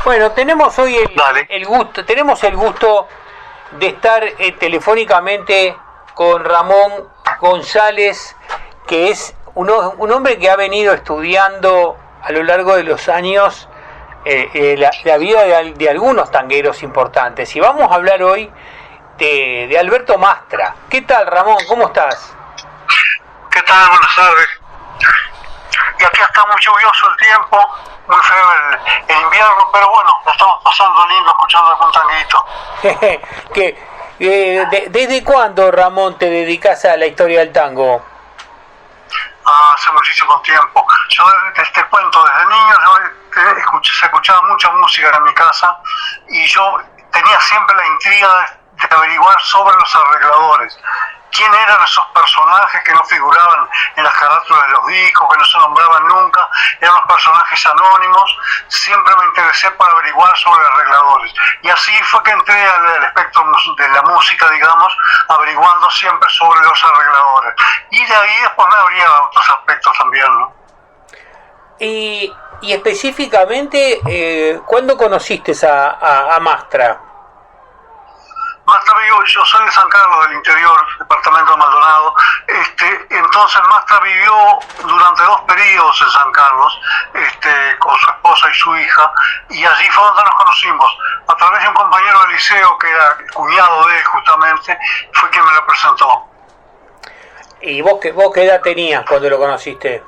Bueno, tenemos hoy Dale. tenemos el gusto de estar telefónicamente con Ramón González, que es un hombre que ha venido estudiando a lo largo de los años la vida de algunos tangueros importantes. Y vamos a hablar hoy de Alberto Mastra. ¿Qué tal, Ramón? ¿Cómo estás? ¿Qué tal? Buenas tardes. Y aquí está muy lluvioso el tiempo, muy feo el invierno, pero bueno, lo estamos pasando lindo escuchando algún tanguito. ¿Desde cuándo, Ramón, te dedicas a la historia del tango? Hace muchísimo tiempo. Yo te cuento, desde niño se escuchaba mucha música en mi casa y yo tenía siempre la intriga de averiguar sobre los arregladores. ¿Quién eran esos personajes que no figuraban en las carátulas de los discos, que no se nombraban nunca? Eran los personajes anónimos. Siempre me interesé para averiguar sobre arregladores. Y así fue que entré al espectro de la música, digamos, averiguando siempre sobre los arregladores. Y de ahí después me abría a otros aspectos también, ¿no? Y específicamente, ¿cuándo conociste a Mastra? Mastra vivió, yo soy de San Carlos, del interior, departamento de Maldonado. Entonces Mastra vivió durante 2 periodos en San Carlos, con su esposa y su hija, y allí fue donde nos conocimos. A través de un compañero del liceo que era cuñado de él, justamente, fue quien me lo presentó. ¿Y vos qué edad tenías cuando lo conociste?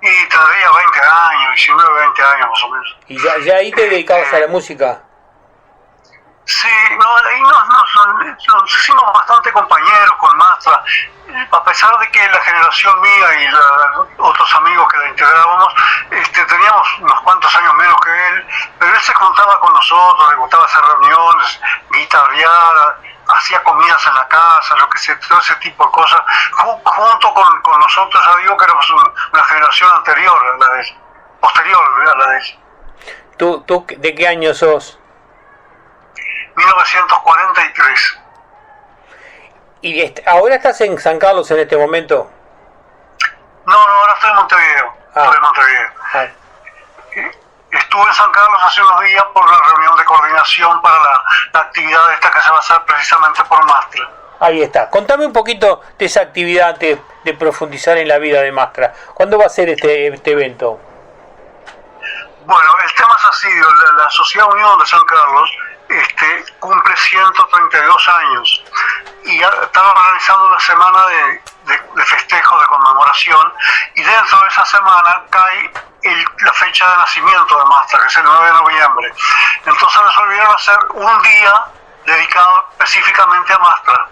Y tendría 20 años, 19, 20 años más o menos. ¿Y ya ahí te dedicabas a la música? Sí, ahí nos hicimos bastante compañeros con Mastra, a pesar de que la generación mía y otros amigos que la integrábamos, teníamos unos cuantos años menos que él, pero él se juntaba con nosotros, le gustaba hacer reuniones, guitarrear, hacía comidas en la casa, todo ese tipo de cosas, junto con nosotros. Ya digo que éramos una generación anterior a la de él, posterior a la de él. ¿Tú de qué año sos? 1943. ¿Y ahora estás en San Carlos en este momento? No, ahora estoy en Montevideo. Estoy en Montevideo. Estuve en San Carlos hace unos días por la reunión de coordinación para la actividad esta que se va a hacer precisamente por Mastra. Ahí está. Contame un poquito de esa actividad antes de profundizar en la vida de Mastra. ¿Cuándo va a ser este evento? Bueno, el tema es así. La Sociedad Unión de San Carlos cumple 132 años y estaba organizando una semana de festejo, de conmemoración, y dentro de esa semana cae la fecha de nacimiento de Mastra, que es el 9 de noviembre. Entonces resolvieron hacer un día dedicado específicamente a Mastra.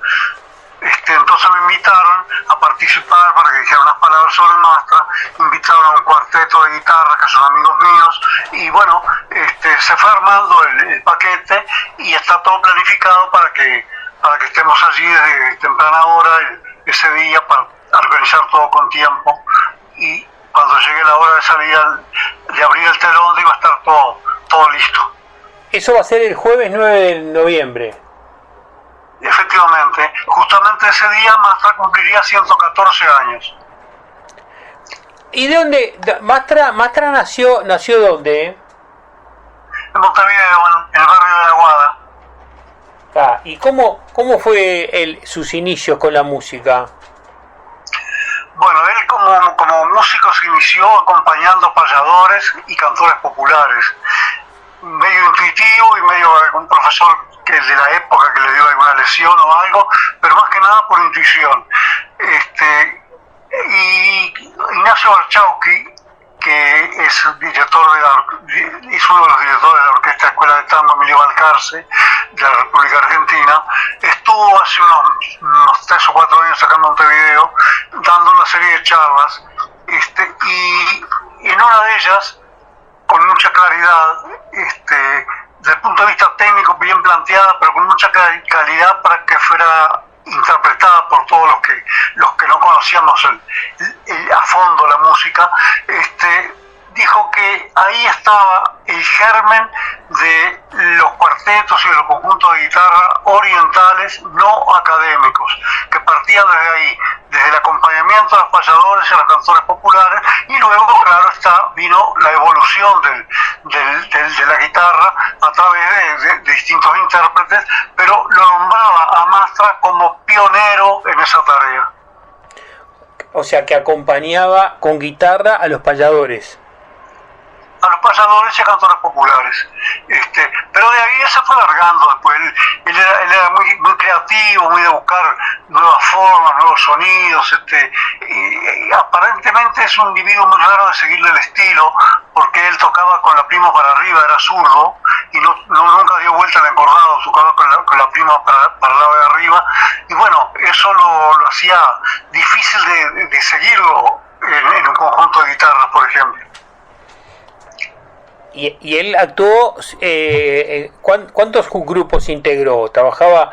Entonces me invitaron a participar para que dijera unas palabras sobre Mastra. Invitaron a un cuarteto de guitarra que son amigos míos, y bueno, se fue armando el paquete y está todo planificado para que estemos allí desde temprana hora ese día, para organizar todo con tiempo, y cuando llegue la hora de salir de abrir el telón iba a estar todo listo. Eso va a ser el jueves 9 de noviembre. Efectivamente, justamente ese día Mastra cumpliría 114 años. ¿Y de dónde? ¿Mastra nació dónde? En Montevideo, en el barrio de La Aguada. ¿Y cómo fue sus inicios con la música? Bueno, él como músico se inició acompañando payadores y cantores populares. Medio intuitivo y medio un profesor que de la época que le dio alguna lesión o algo, pero más que nada por intuición. Y Ignacio Barchowski, que es uno de los directores de la Orquesta Escuela de Tango Emilio Balcarce, de la República Argentina, estuvo hace unos 3 o 4 años acá en Montevideo dando una serie de charlas, y en una de ellas, con mucha claridad, desde el punto de vista técnico bien planteada, pero con mucha calidad para que fuera interpretada por todos los que no conocíamos a fondo la música, dijo que ahí estaba el germen de los cuartetos y de los conjuntos de guitarra orientales no académicos, que partían desde ahí, desde el acompañamiento a los payadores y a los cantores populares, y luego, claro está, vino la evolución de la guitarra a través de distintos intérpretes, pero lo nombraba a Mastra como pionero en esa tarea. O sea, que acompañaba con guitarra a los payadores. A los payadores y a cantores populares. Pero de ahí se fue alargando después. Él era muy creativo, muy de buscar nuevas formas, nuevos sonidos. Y aparentemente es un individuo muy raro de seguirle el estilo, porque él tocaba con la prima para arriba, era zurdo, y nunca dio vuelta al encordado, tocaba con la prima para el lado de arriba. Y bueno, eso lo hacía difícil de seguirlo en un conjunto de guitarras, por ejemplo. Y él actuó, ¿cuántos grupos integró? ¿Trabajaba?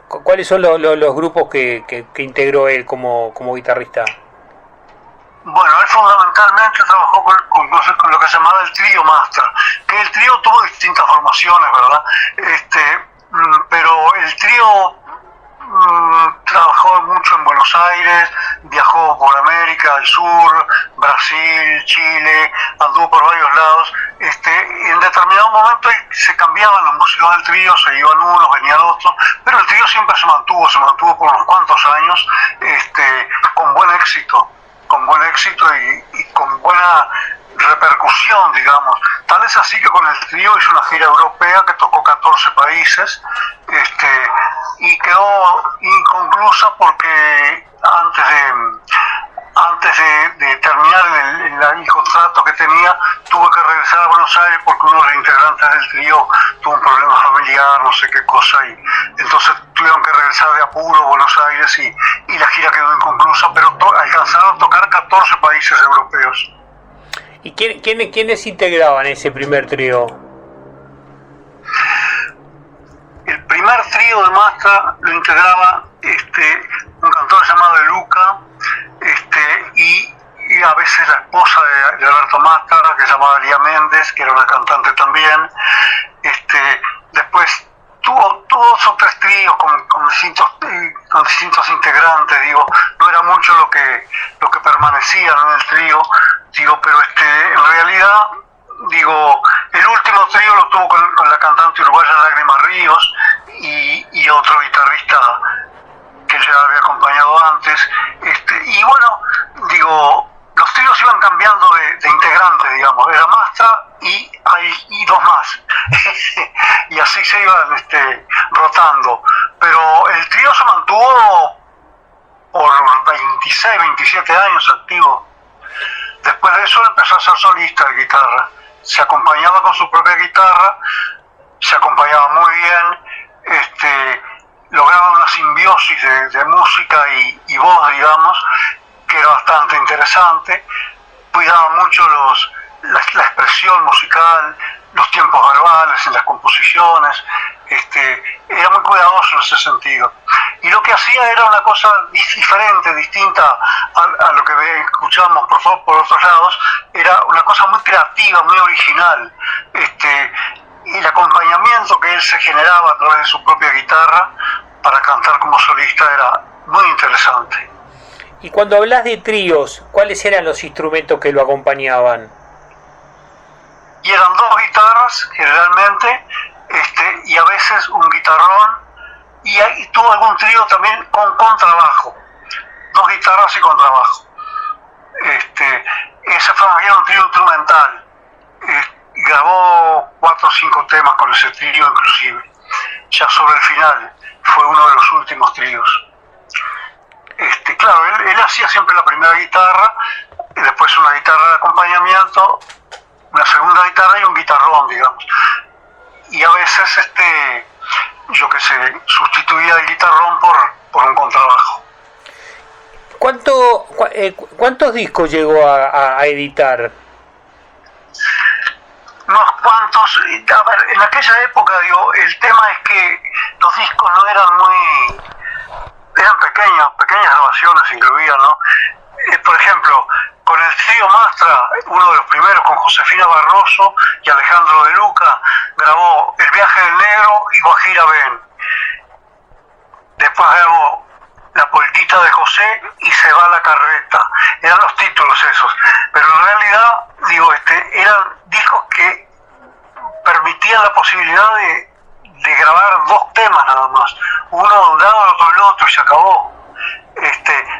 ¿Cuáles son los grupos que integró él como guitarrista? Bueno, él fundamentalmente trabajó con lo que se llamaba el trío Mastra, que el trío tuvo distintas formaciones, ¿verdad? Pero el trío trabajó mucho en Buenos Aires, viajó por América del Sur, Brasil, Chile, anduvo por varios lados. En determinado momento se cambiaban los músicos del trío, se iban unos, venían otros, pero el trío siempre se mantuvo por unos cuantos años, con buen éxito y con buena repercusión, digamos. Tal es así que con el trío hizo una gira europea que tocó 14 países, y quedó inconclusa porque antes de terminar el contrato que tenía, tuvo que regresar a Buenos Aires porque uno de los integrantes del trío tuvo un problema familiar, no sé qué cosa, y entonces tuvieron que regresar de apuro a Buenos Aires y la gira quedó inconclusa, pero alcanzaron a tocar 14 países europeos. ¿Y quiénes integraban ese primer trío? El primer trío de Mastra lo integraba un cantor llamado De Luca, y a veces la esposa de Alberto Mastra, que se llamaba Lía Méndez, que era una cantante también. Después tuvo 2 o 3 tríos con distintos integrantes, digo, no era mucho lo que permanecían en el trío, digo, pero en realidad, digo, el último trío lo tuvo con la cantante uruguaya Lágrimas Ríos y otro guitarrista que ya había acompañado antes, y bueno, digo, los tríos iban cambiando de integrantes, digamos, era Mastra y 2 más, y así se iban rotando, pero el trío se mantuvo por 26, 27 años activo. Después de eso empezó a ser solista de guitarra, se acompañaba con su propia guitarra, se acompañaba muy bien, lograba una simbiosis de música y voz, digamos, que era bastante interesante, cuidaba mucho la expresión musical, los tiempos verbales en las composiciones, era muy cuidadoso en ese sentido. Y lo que hacía era una cosa diferente, distinta a lo que escuchábamos por otros lados, era una cosa muy creativa, muy original. Y el acompañamiento que él se generaba a través de su propia guitarra para cantar como solista era muy interesante. Y cuando hablas de tríos, ¿cuáles eran los instrumentos que lo acompañaban? Y eran 2 guitarras generalmente, y a veces un guitarrón, y tuvo algún trío también con contrabajo, 2 guitarras y contrabajo. Ese fue un trío instrumental, grabó 4 o 5 temas con ese trío inclusive, ya sobre el final, fue uno de los últimos tríos. Claro, él hacía siempre la primera guitarra, y después una guitarra de acompañamiento, una segunda guitarra y un guitarrón, digamos. Y a veces, yo qué sé, sustituía el guitarrón por un contrabajo. ¿Cuántos discos llegó a editar? Unos cuantos. A ver, en aquella época, digo, el tema es que los discos no eran eran pequeñas grabaciones incluían, ¿no? Por ejemplo, con el trío Mastra, Josefina Barroso y Alejandro de Luca, grabó El viaje del negro y Guajira Ben. Después grabó La polquita de José y Se va la carreta. Eran los títulos esos. Pero en realidad, eran discos que permitían la posibilidad de grabar 2 temas nada más. Uno de un lado, otro del otro, y se acabó.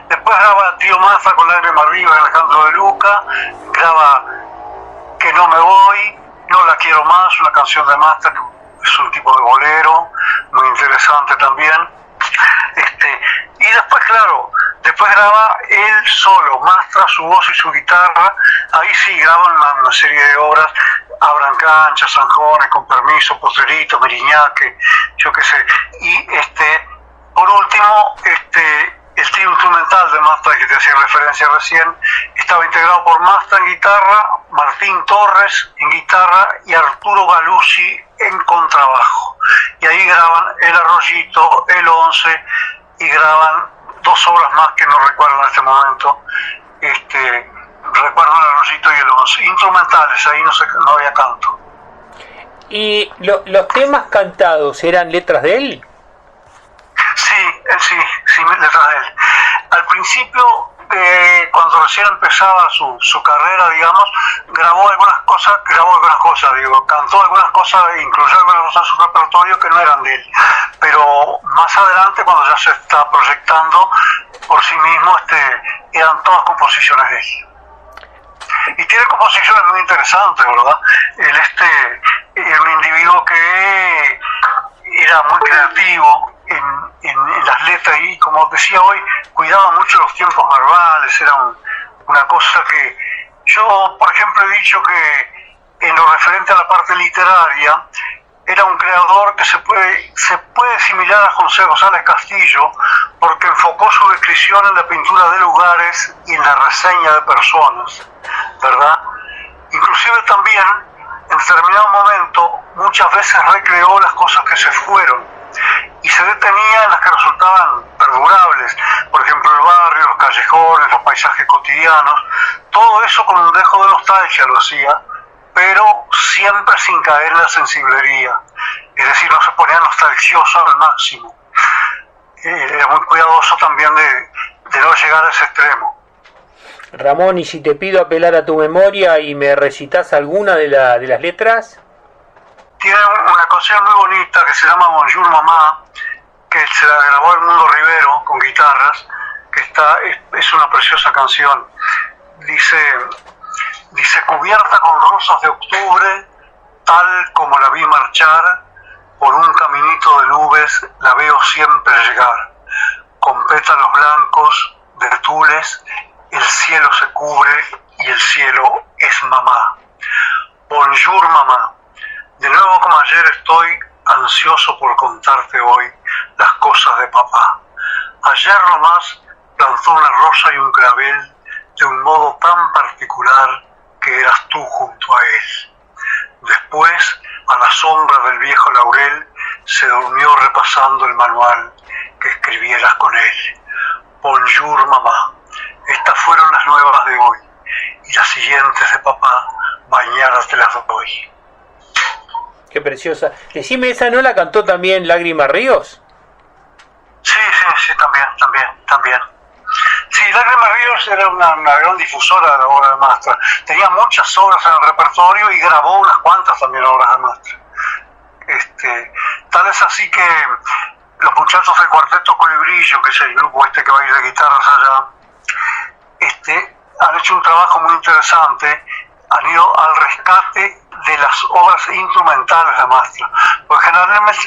Después graba Tío Massa con Lágrimas Arriba de Alejandro de Luca, graba Que no me voy, No la quiero más, una canción de Mastra, que es un tipo de bolero, muy interesante también. Y después, claro, después graba él solo, Mastra, su voz y su guitarra. Ahí sí graban una serie de obras, Abran Cancha, Sanjones, Con Permiso, Posterito, Miriñaque, yo qué sé. Y por último, el trío instrumental de Mastra, que te hacía referencia recién, estaba integrado por Mastra en guitarra, Martín Torres en guitarra y Arturo Galuzzi en contrabajo. Y ahí graban El Arroyito, El 11, y graban 2 obras más que no recuerdo en este momento. Recuerdo El Arroyito y El 11. Instrumentales, ahí no había canto. ¿Y los temas cantados eran letras de él? Sí, letras de él. Al principio, cuando recién empezaba su carrera, digamos, cantó algunas cosas, incluyó algunas cosas en su repertorio que no eran de él. Pero más adelante, cuando ya se está proyectando por sí mismo, eran todas composiciones de él. Y tiene composiciones muy interesantes, ¿verdad? Él era un individuo que era muy creativo en las letras y, como decía hoy, cuidaba mucho los tiempos verbales. Era una cosa que yo, por ejemplo, he dicho que en lo referente a la parte literaria era un creador que se puede asimilar a José González Castillo, porque enfocó su descripción en la pintura de lugares y en la reseña de personas, ¿verdad? Inclusive también, en determinado momento, muchas veces recreó las cosas que se fueron y se detenía en las que resultaban perdurables, por ejemplo el barrio, los callejones, los paisajes cotidianos. Todo eso con un dejo de nostalgia lo hacía, pero siempre sin caer en la sensiblería, es decir, no se ponía nostalgioso al máximo. Era muy cuidadoso también de no llegar a ese extremo. Ramón, ¿y si te pido apelar a tu memoria y me recitas alguna de las letras? Tiene una canción muy bonita que se llama Bonjour Mamá, que se la grabó Edmundo Rivero con guitarras, que es una preciosa canción. Dice, cubierta con rosas de octubre, tal como la vi marchar, por un caminito de nubes la veo siempre llegar. Con pétalos blancos de tules, el cielo se cubre y el cielo es mamá. Bonjour mamá. De nuevo como ayer estoy ansioso por contarte hoy las cosas de papá. Ayer nomás plantó una rosa y un clavel de un modo tan particular que eras tú junto a él. Después, a la sombra del viejo laurel, se durmió repasando el manual que escribieras con él. Bonjour mamá. Estas fueron las nuevas de hoy y las siguientes de papá mañana te las doy. Qué preciosa. Decime, ¿esa no la cantó también Lágrimas Ríos? Sí, también. Sí, Lágrimas Ríos era una gran difusora de la obra de Mastra. Tenía muchas obras en el repertorio y grabó unas cuantas también obras de Mastra. Tal es así que los muchachos del Cuarteto Colibrillo, que es el grupo que va a ir de guitarras allá, han hecho un trabajo muy interesante, han ido al rescate de las obras instrumentales de Mastra, porque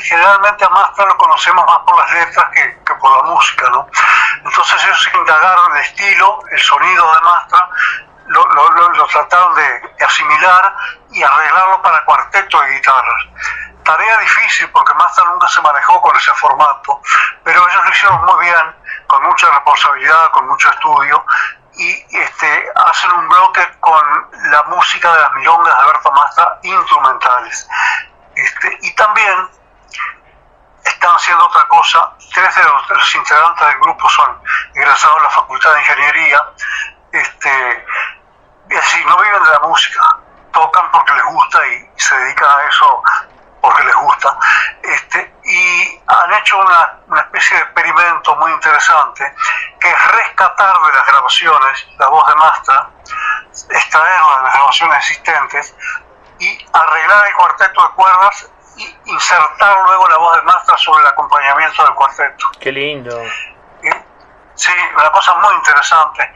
generalmente a Mastra lo conocemos más por las letras que por la música, ¿no? Entonces ellos indagaron el estilo, el sonido de Mastra, lo trataron de asimilar y arreglarlo para cuarteto de guitarras. Tarea difícil porque Mastra nunca se manejó con ese formato, pero ellos lo hicieron muy bien, con mucha responsabilidad, con mucho estudio, y hacen un bloque con la música de las milongas de Berto Mastra instrumentales. Y también están haciendo otra cosa. 3 de los integrantes del grupo son egresados de la Facultad de Ingeniería, es decir, no viven de la música, tocan porque les gusta y se dedican a eso porque les gusta. Y han hecho una especie de experimento muy interesante, que es rescatar de las grabaciones la voz de Mastra, extraerla de las grabaciones existentes y arreglar el cuarteto de cuerdas y insertar luego la voz de Mastra sobre el acompañamiento del cuarteto. Qué lindo. Sí, una cosa muy interesante.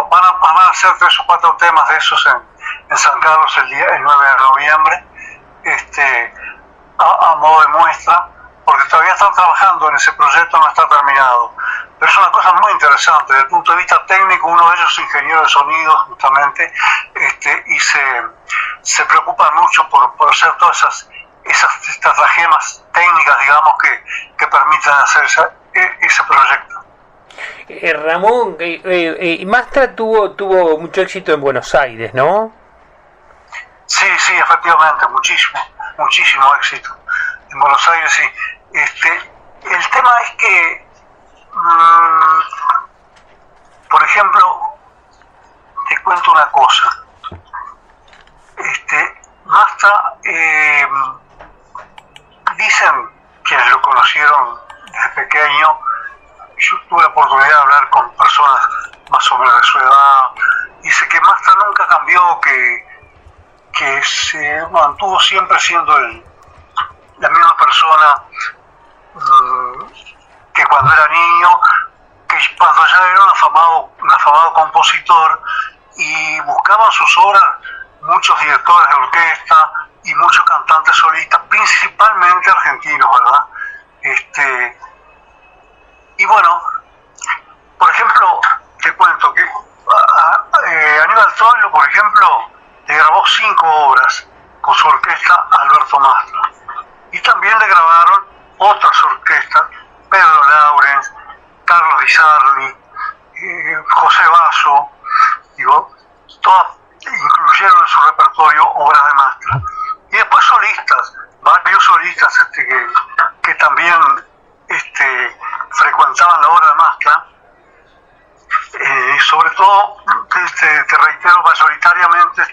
Van a hacer 3 o 4 temas de esos en San Carlos el 9 de noviembre, a modo de muestra, porque todavía están trabajando en ese proyecto, no está terminado. Pero es una cosa muy interesante. Desde el punto de vista técnico, uno de ellos es ingeniero de sonido, justamente, y se preocupa mucho por hacer todas esas estratagemas técnicas, digamos, que permiten hacer ese proyecto. Ramón, Mastra tuvo mucho éxito en Buenos Aires, ¿no? Sí, efectivamente, muchísimo éxito en Buenos Aires, sí. El tema es que, por ejemplo, te cuento una cosa. Mastra, dicen quienes lo conocieron desde pequeño, yo tuve la oportunidad de hablar con personas más o menos de su edad, dice que Mastra nunca cambió, que se mantuvo siempre siendo la misma persona que cuando era niño, que cuando ya era un afamado compositor, y buscaban sus obras muchos directores de orquesta y muchos cantantes solistas, principalmente argentinos, ¿verdad? Y bueno, por ejemplo, te cuento que Aníbal Troilo, por ejemplo, le grabó 5 obras con su orquesta a Alberto Mastra. Y también le grabaron otras orquestas, Pedro Laurens, Carlos Di Sarli, José Basso, todas incluyeron en su repertorio obras de Mastra. Y después solistas, varios solistas que también frecuentaban la obra de Mastra. Sobre todo, te reitero, mayoritariamente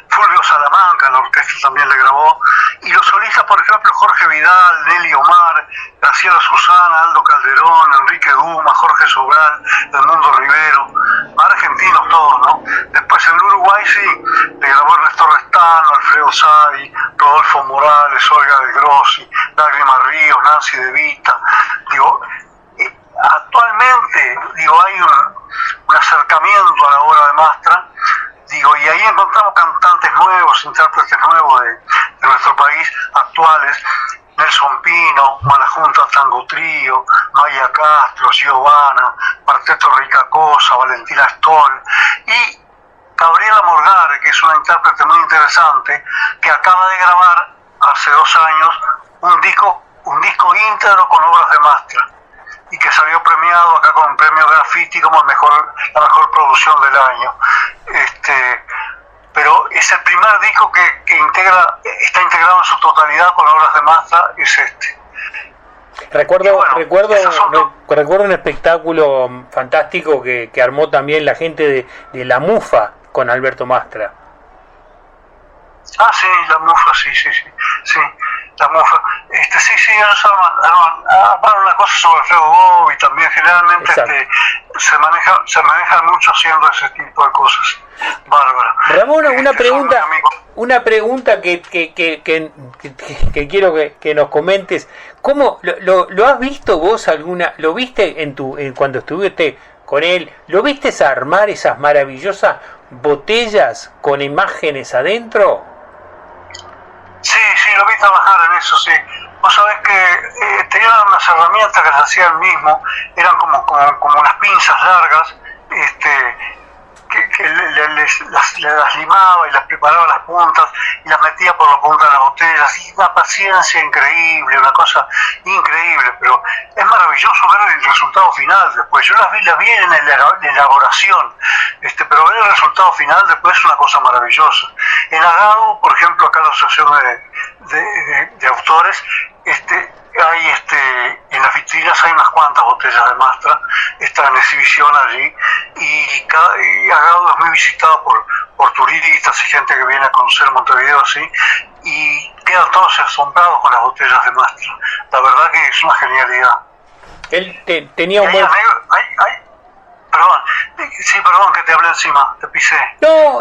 Fulvio Salamanca en la orquesta también le grabó, y los solistas, por ejemplo, Jorge Vidal, Nelly Omar, Graciela Susana, Aldo Calderón, Enrique Duma, Jorge Sobral, Edmundo Rivero, argentinos todos, ¿no? Después en Uruguay sí, le grabó Ernesto Restano, Alfredo Sadi, Rodolfo Morales, Olga de Grossi, Lágrima Ríos, Nancy De Vita. Actualmente, hay un acercamiento a la obra de Mastra, y ahí encontramos cantantes nuevos, intérpretes nuevos de nuestro país, actuales: Nelson Pino, Malajunta Tango Trío, Maya Castro, Giovanna, Cuarteto Rica Cosa, Valentina Stoll, y Gabriela Morgare, que es una intérprete muy interesante, que acaba de grabar hace 2 años un disco íntegro con obras de Mastra, y que salió premiado acá con el premio Graffiti como la mejor producción del año. Pero es el primer disco que está integrado en su totalidad con obras de Mastra, es este. Recuerdo un espectáculo fantástico que armó también la gente de La Mufa con Alberto Mastra. Ah, sí, La Mufa, sí, La Mufa. Ellos armaron una cosa sobre Alfredo Gobi también. Generalmente se maneja mucho haciendo ese tipo de cosas. Bárbara. Ramón, una pregunta que quiero que nos comentes. ¿Cómo lo has visto vos lo viste cuando estuviste con él? ¿Lo viste armar esas maravillosas botellas con imágenes adentro? Sí, lo vi trabajar en eso, sí. Vos sabés que tenían unas herramientas que las hacía él mismo, eran como unas pinzas largas, que las limaba y las preparaba las puntas y las metía por la punta de las botellas, y una paciencia increíble, una cosa increíble, pero es maravilloso ver el resultado final después. Yo las vi en la elaboración, pero ver el resultado final después es una cosa maravillosa. En Agado, por ejemplo, acá en la Asociación de Autores, hay en las vitrinas hay unas cuantas botellas de Mastra, están en exhibición allí, y Agado es muy visitado por por turistas y gente que viene a conocer Montevideo así, y quedan todos asombrados con las botellas de Mastra. La verdad que es una genialidad. Él tenía un buen... Perdón, sí, perdón que te hablé encima, te pisé. No,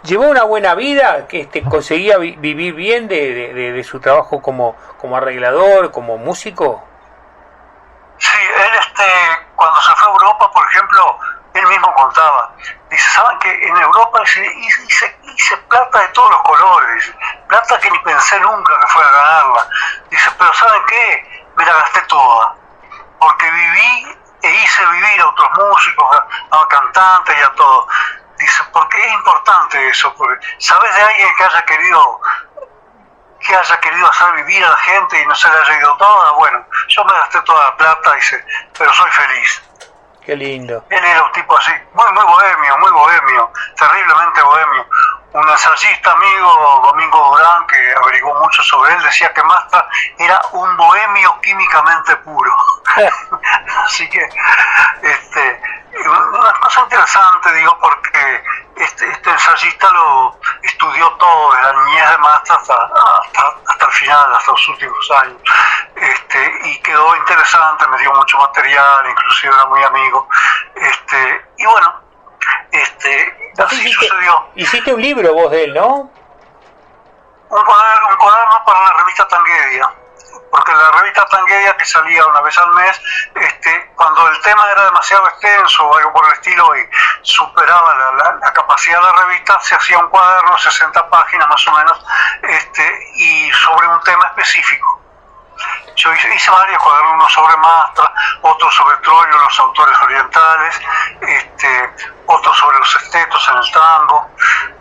llevó una buena vida, que conseguía vivir bien de su trabajo como arreglador, como músico. Sí, él cuando se fue a Europa, por ejemplo, él mismo contaba, dice, ¿saben que en Europa hice plata de todos los colores? Dice, plata que ni pensé nunca que fuera a ganarla. Dice, pero ¿saben qué? Me la gasté toda, porque viví e hice vivir a otros músicos, a cantantes y a todos. Dice, porque es importante eso, porque ¿sabes de alguien que haya querido hacer vivir a la gente y no se le haya ido toda? Bueno, yo me gasté toda la plata, dice, pero soy feliz. Qué lindo. Él era un tipo así, muy bohemio, terriblemente bohemio. Un ensayista amigo, Domingo Durán, que averiguó mucho sobre él, decía que Mastra era un bohemio químicamente puro. Así que, una cosa interesante, digo, porque este ensayista lo estudió todo, desde la niñez de Mastra hasta el final, hasta los últimos años. Y quedó interesante, me dio mucho material, inclusive era muy amigo. Y bueno, así sucedió. Hiciste un libro vos de él, ¿no? Un cuaderno para la revista Tanguedia, porque la revista Tanguedia, que salía una vez al mes, cuando el tema era demasiado extenso o algo por el estilo y superaba la capacidad de la revista, se hacía un cuaderno de 60 páginas más o menos, y sobre un tema específico. Yo hice varios cuadernos, uno sobre Mastra, otro sobre Troilo, los autores orientales, otro sobre los estetos en el tango,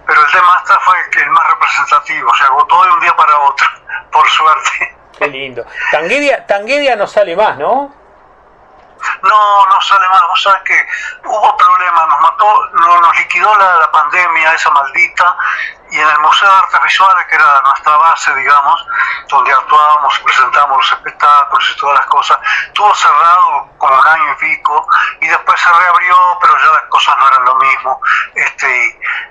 pero el de Mastra fue el más representativo, se agotó de un día para otro, por suerte. Qué lindo. Tanguedia no sale más, ¿no? No sale más, vos sabés que hubo problemas, nos liquidó la pandemia esa maldita, y en el Museo de Artes Visuales, que era nuestra base, digamos, donde actuábamos, presentábamos los espectáculos y todas las cosas, estuvo cerrado como un año y pico, y después se reabrió, pero ya las cosas no eran lo mismo,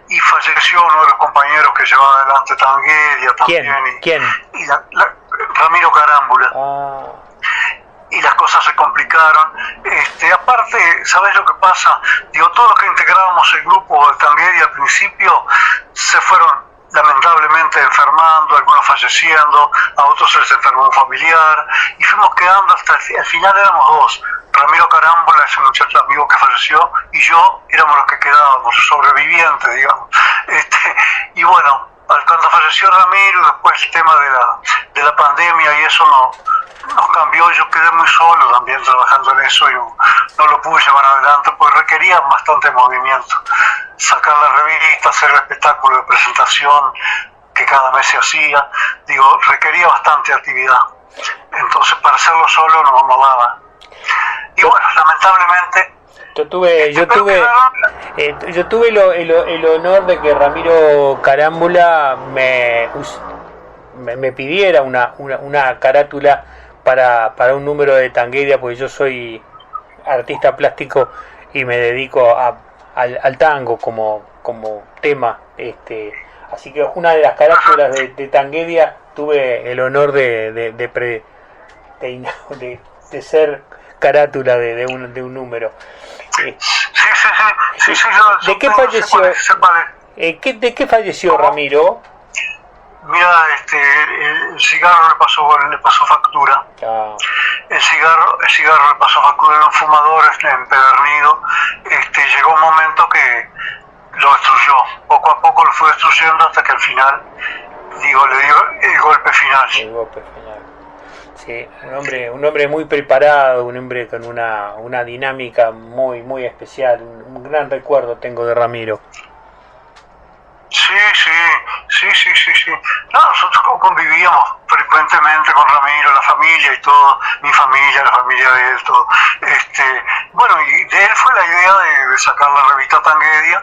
y falleció uno de los compañeros que llevaba adelante Tanguedia también. ¿Quién? Ramiro Carámbula. Ah. Y las cosas se complicaron. Aparte, ¿sabés lo que pasa? Digo, todos los que integrábamos el grupo de Tanguedia al principio se fueron lamentablemente enfermando, algunos falleciendo, a otros se les enfermó un familiar, y fuimos quedando hasta el final. Éramos dos, Ramiro Carámbola, ese muchacho amigo que falleció, y yo éramos los que quedábamos, sobrevivientes, digamos. Y bueno, cuando falleció Ramiro, después el tema de la pandemia y eso nos cambió, yo quedé muy solo también trabajando en eso, y no lo pude llevar adelante porque requería bastante movimiento. Sacar la revista, hacer el espectáculo de presentación que cada mes se hacía, digo, requería bastante actividad. Entonces para hacerlo solo no daba. Y bueno, lamentablemente... Yo tuve el honor de que Ramiro Carámbula me pidiera una carátula para un número de Tanguedia, porque yo soy artista plástico y me dedico al tango como tema, así que una de las carátulas de Tanguedia tuve el honor de ser carátula de un número. Sí, ¿De qué falleció? ¿De qué falleció Ramiro? Mira, el cigarro le pasó factura. Ah. El cigarro le pasó factura, era un fumador empedernido. Llegó un momento que lo destruyó. Poco a poco lo fue destruyendo hasta que al final, le dio el golpe final. El golpe final. Sí, un hombre muy preparado, un hombre con una dinámica muy especial. Un gran recuerdo tengo de Ramiro. Sí. No, nosotros convivíamos frecuentemente con Ramiro, la familia y todo, mi familia, la familia de él, todo. Bueno, y de él fue la idea de sacar la revista Tanguedia,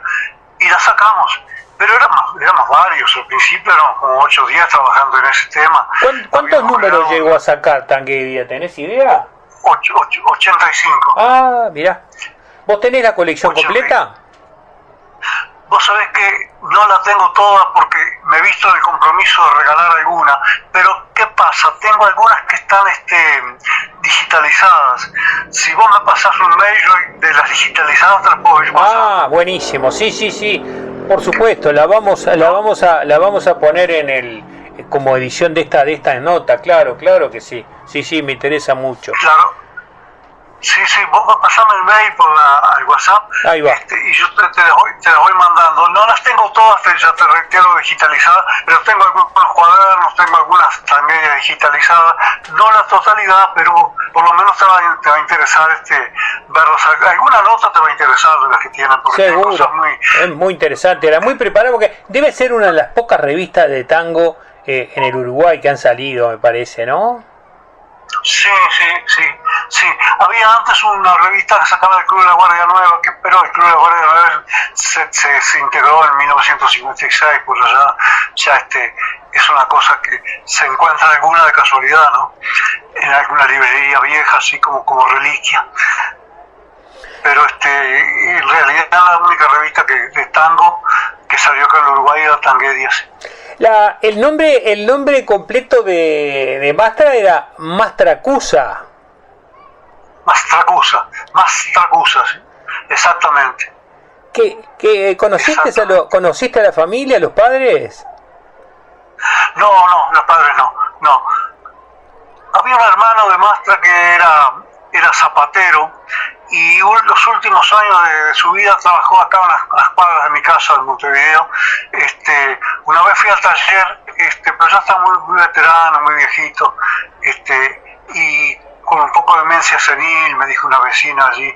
y la sacamos. Pero éramos varios, al principio éramos como 8 o 10 trabajando en ese tema. ¿Cuántos números llegó a sacar Tanguedia? ¿Tenés idea? 85. Ah, mirá. ¿Vos tenés la colección completa? Vos sabés que no la tengo toda porque me he visto en el compromiso de regalar alguna, pero ¿qué pasa? Tengo algunas que están digitalizadas. Si vos me pasás un mail, yo de las digitalizadas te las puedo ir pasando. Ah, buenísimo, sí, por supuesto, la vamos a poner en como edición de esta nota, claro que sí, me interesa mucho. Claro. Sí, vos pasame el mail al WhatsApp. Ahí va. Y yo te las voy mandando. No las tengo todas, ya te reitero, digitalizadas, pero tengo algunos cuadernos, tengo algunas también digitalizadas. No la totalidad, pero por lo menos te va a interesar verlas. Alguna nota te va a interesar de las que tienen, porque seguro. Cosas es muy interesante, era muy preparado, porque debe ser una de las pocas revistas de tango en el Uruguay que han salido, me parece, ¿no? Sí. Había antes una revista que sacaba el Club de la Guardia Nueva, pero el Club de la Guardia Nueva se integró en 1956, por allá. Ya es una cosa que se encuentra alguna de casualidad, ¿no? En alguna librería vieja, así como reliquia. Pero en realidad la única revista de tango que salió acá en Uruguay era Tanguedias. El nombre completo de Mastra era Mastracusa. Mastracusa, sí, exactamente. ¿Conociste a la familia, a los padres? No, los padres no. Había un hermano de Mastra que era zapatero, y los últimos años de su vida trabajó acá a las cuadras de mi casa en Montevideo. Una vez fui al taller, pero ya está muy veterano, muy viejito, y con un poco de demencia senil, me dijo una vecina allí.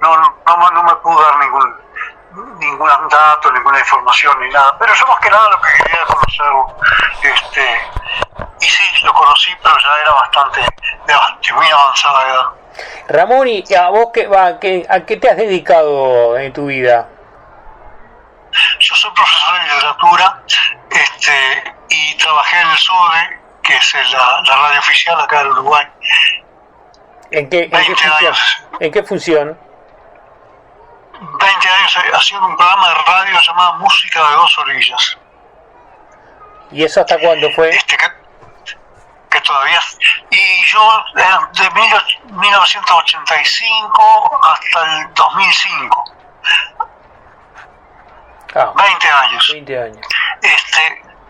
No me pudo dar ningún dato, ninguna información ni nada, pero yo más que nada lo que quería era conocerlo. Y sí, lo conocí, pero ya era de muy avanzada edad. Ramón, ¿y a vos a qué te has dedicado en tu vida? Yo soy profesor de literatura, y trabajé en el SUDE, que es la radio oficial acá del Uruguay. ¿En qué función? 20 años haciendo un programa de radio llamado Música de Dos Orillas. ¿Y eso hasta cuándo fue? Que todavía... Y yo de 1985 hasta el 2005. 20 años. 20 años.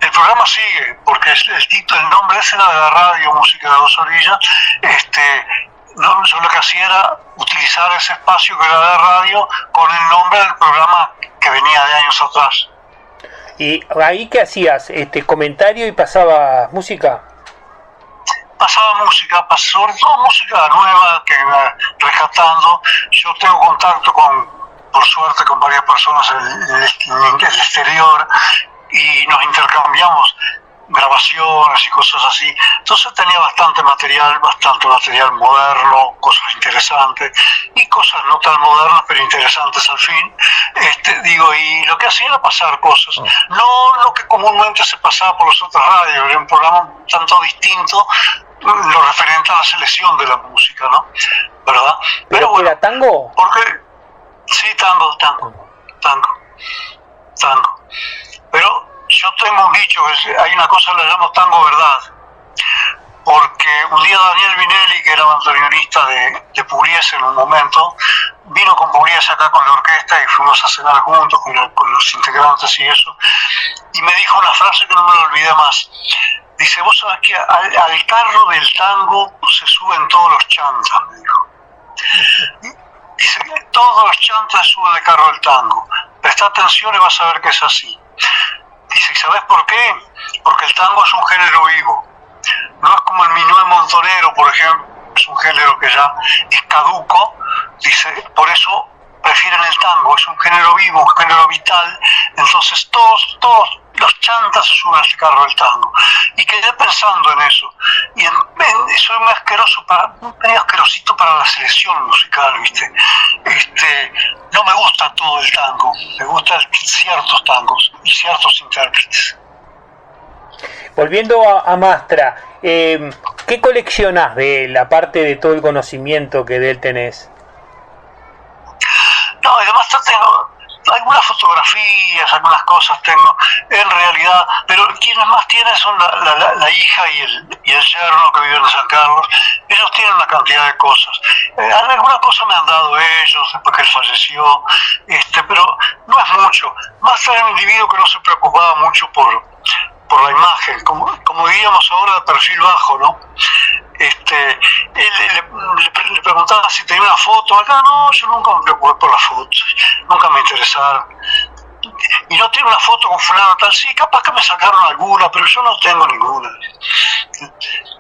El programa sigue, porque el nombre ese era de la radio Música de Dos Orillas. Yo lo que hacía era utilizar ese espacio que era de radio con el nombre del programa que venía de años atrás. ¿Y ahí qué hacías? ¿Comentario y pasaba música? Pasaba música, sobre todo música nueva que iba rescatando. Yo tengo contacto por suerte, con varias personas en el exterior, y nos intercambiamos grabaciones y cosas así. Entonces tenía bastante material moderno, cosas interesantes y cosas no tan modernas pero interesantes al fin. Y lo que hacía era pasar cosas, no lo que comúnmente se pasaba por las otras radios. Era un programa un tanto distinto, lo referente a la selección de la música, ¿no? ¿Verdad? Pero bueno, ¿era tango? Porque sí, tango. Pero yo tengo un dicho, hay una cosa que le llamo tango verdad, porque un día Daniel Vinelli, que era bandoneonista de Pugliese en un momento, vino con Pugliese acá con la orquesta y fuimos a cenar juntos con los integrantes y eso, y me dijo una frase que no me la olvidé más. Dice: vos sabés que al carro del tango se suben todos los chantas, me dijo. Dice: todos los chantas suben al carro del tango. Presta atención y vas a ver que es así. Dice: ¿y sabés por qué? Porque el tango es un género vivo. No es como el minué montonero, por ejemplo, es un género que ya es caduco. Dice: por eso prefieren el tango, es un género vivo, un género vital. Entonces todos los chantas se suben al carro del tango. Y quedé pensando en eso. Y soy medio asquerosito para la selección musical, ¿viste? No me gusta todo el tango, me gustan ciertos tangos y ciertos intérpretes. Volviendo a Mastra, ¿qué coleccionás de la parte de todo el conocimiento que de él tenés? No, y además algunas fotografías, algunas cosas tengo, en realidad, pero quienes más tienen son la hija y el yerno que viven en San Carlos. Ellos tienen una cantidad de cosas. Alguna cosa me han dado ellos después que él falleció, pero no es mucho. Más era un individuo que no se preocupaba mucho por la imagen, como diríamos ahora, de perfil bajo, ¿no? Él le preguntaba si tenía una foto. Acá no, yo nunca me preocupé por las fotos, nunca me interesaron. Y no tiene una foto con fulano tal, sí, capaz que me sacaron alguna, pero yo no tengo ninguna.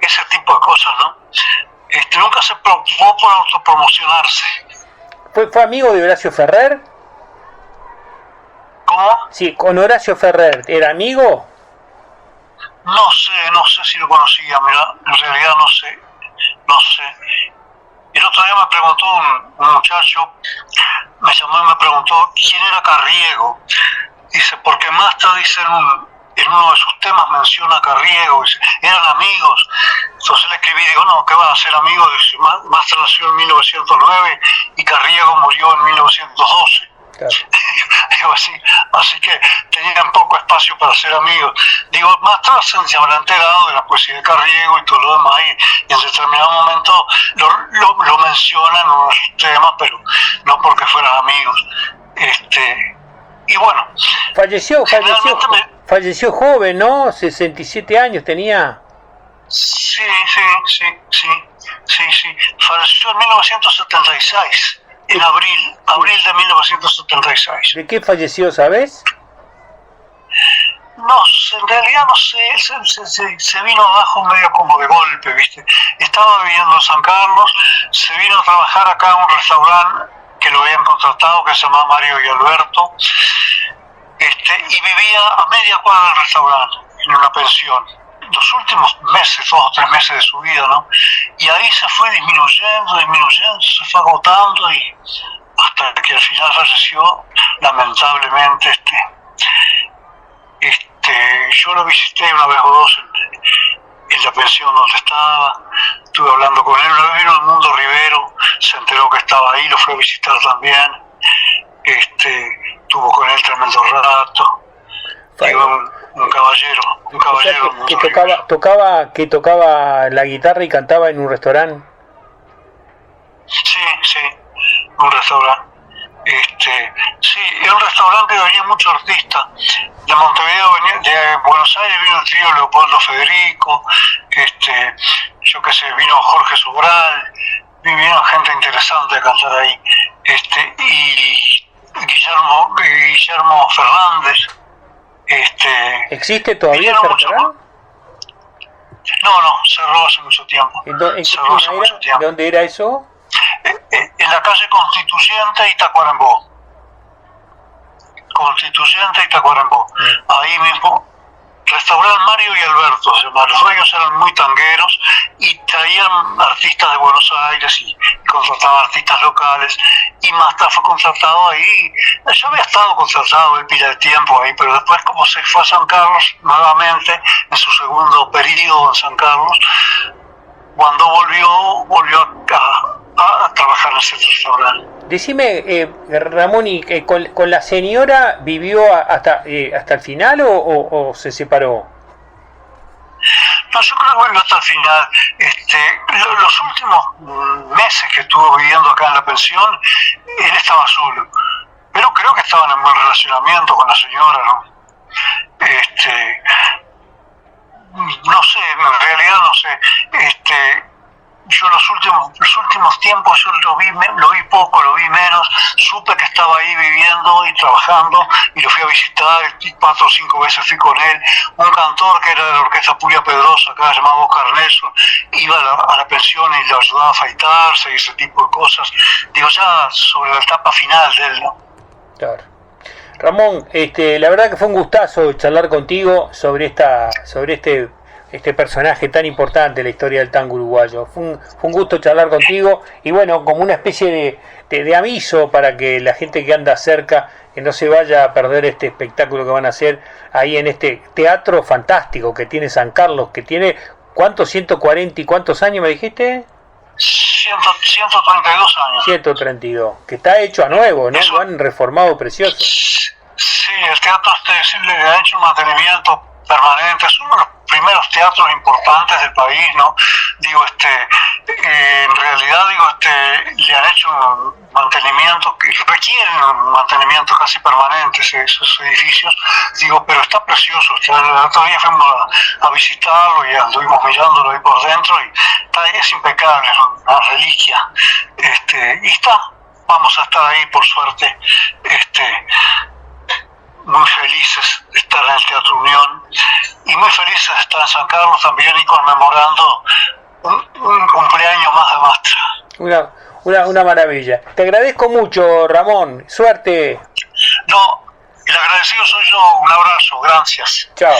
Ese tipo de cosas, ¿no? Nunca se preocupó por autopromocionarse. ¿Fue amigo de Horacio Ferrer? ¿Cómo? Sí, con Horacio Ferrer, ¿era amigo? No sé si lo conocía, mira, en realidad no sé. El otro día me preguntó un muchacho, me llamó y me preguntó quién era Carriego. Dice, porque Masta dice en uno de sus temas menciona a Carriego, dice, eran amigos. Entonces le escribí, digo, no, ¿qué van a ser amigos? Dice, Masta nació en 1909 y Carriego murió en 1912. Claro. Así que tenían poco espacio para ser amigos. Digo, Masta se habrá enterado de la poesía de Carriego y todo lo demás, y en determinado momento lo mencionan en unos temas, pero no porque fueran amigos. Y bueno, falleció joven, ¿no? 67 años tenía. Sí. Falleció en 1976. En abril de 1976. ¿De qué falleció, sabes? No, en realidad no sé, se vino abajo medio como de golpe, ¿viste? Estaba viviendo en San Carlos, se vino a trabajar acá en un restaurante que lo habían contratado, que se llama Mario y Alberto, y vivía a media cuadra del restaurante, en una pensión. Los últimos meses, 2 o 3 meses de su vida, ¿no? Y ahí se fue disminuyendo, se fue agotando, y hasta que al final falleció, lamentablemente. Yo lo visité una vez o dos en la pensión donde estaba, estuve hablando con él, una vez vino el Mundo Rivero, se enteró que estaba ahí, lo fue a visitar también, tuvo con él tremendo rato. Un caballero. O sea, que tocaba la guitarra y cantaba en un restaurante. Sí, un restaurante. Sí, era un restaurante que venía muchos artistas. De Montevideo, de Buenos Aires vino el trío Leopoldo Federico, yo qué sé, vino Jorge Sobral, vino gente interesante a cantar ahí. Y Guillermo Fernández. ¿Existe todavía ese restaurante? No, cerró hace mucho tiempo. ¿De dónde era eso? En la calle Constituyente y Tacuarembó. Ahí mismo, restaurante Mario y Alberto, se llama. Los dueños eran muy tangueros y traían artistas de Buenos Aires y contrataban artistas locales, y Masta fue contratado ahí. Yo había estado contratado el pila de tiempo ahí, pero después, como se fue a San Carlos nuevamente en su segundo periodo en San Carlos, cuando volvió a trabajar en ese restaurante. Decime, Ramón, ¿y con la señora vivió hasta el final o se separó? No, yo creo que volvió hasta el final. Los últimos meses que estuvo viviendo acá en la pensión, él estaba solo. Pero creo que estaban en buen relacionamiento con la señora, ¿no? No sé, en realidad no sé. Yo los últimos tiempos yo lo vi poco, lo vi menos, supe que estaba ahí viviendo y trabajando, y lo fui a visitar, 4 o 5 veces fui con él. Un cantor que era de la orquesta Pulia Pedrosa, acá llamado Oscar Nelson, iba a la pensión y le ayudaba a afeitarse y ese tipo de cosas. Digo, ya sobre la etapa final de él, ¿no? Claro. Ramón, la verdad que fue un gustazo charlar contigo sobre este personaje tan importante en la historia del tango uruguayo. Fue un gusto charlar contigo, y bueno, como una especie de aviso para que la gente que anda cerca, que no se vaya a perder este espectáculo que van a hacer ahí en este teatro fantástico que tiene San Carlos, que tiene, ¿cuántos? 140 y cuántos años me dijiste. Sí, 132 años. 132, que está hecho a nuevo, ¿no? Eso. Lo han reformado precioso. Sí, el teatro le ha hecho un mantenimiento permanente, es uno de los primeros teatros importantes del país, ¿no? Digo, en realidad, le han hecho un mantenimiento, que requieren un mantenimiento casi permanente esos edificios, digo, pero está precioso. Todavía fuimos a visitarlo y anduvimos mirándolo ahí por dentro y es impecable, es una reliquia, y vamos a estar ahí por suerte, muy felices de estar en el Teatro Unión y muy felices de estar en San Carlos también y conmemorando un cumpleaños más de Mastra. Una maravilla. Te agradezco mucho, Ramón. Suerte. No, el agradecido soy yo. Un abrazo. Gracias. Chao.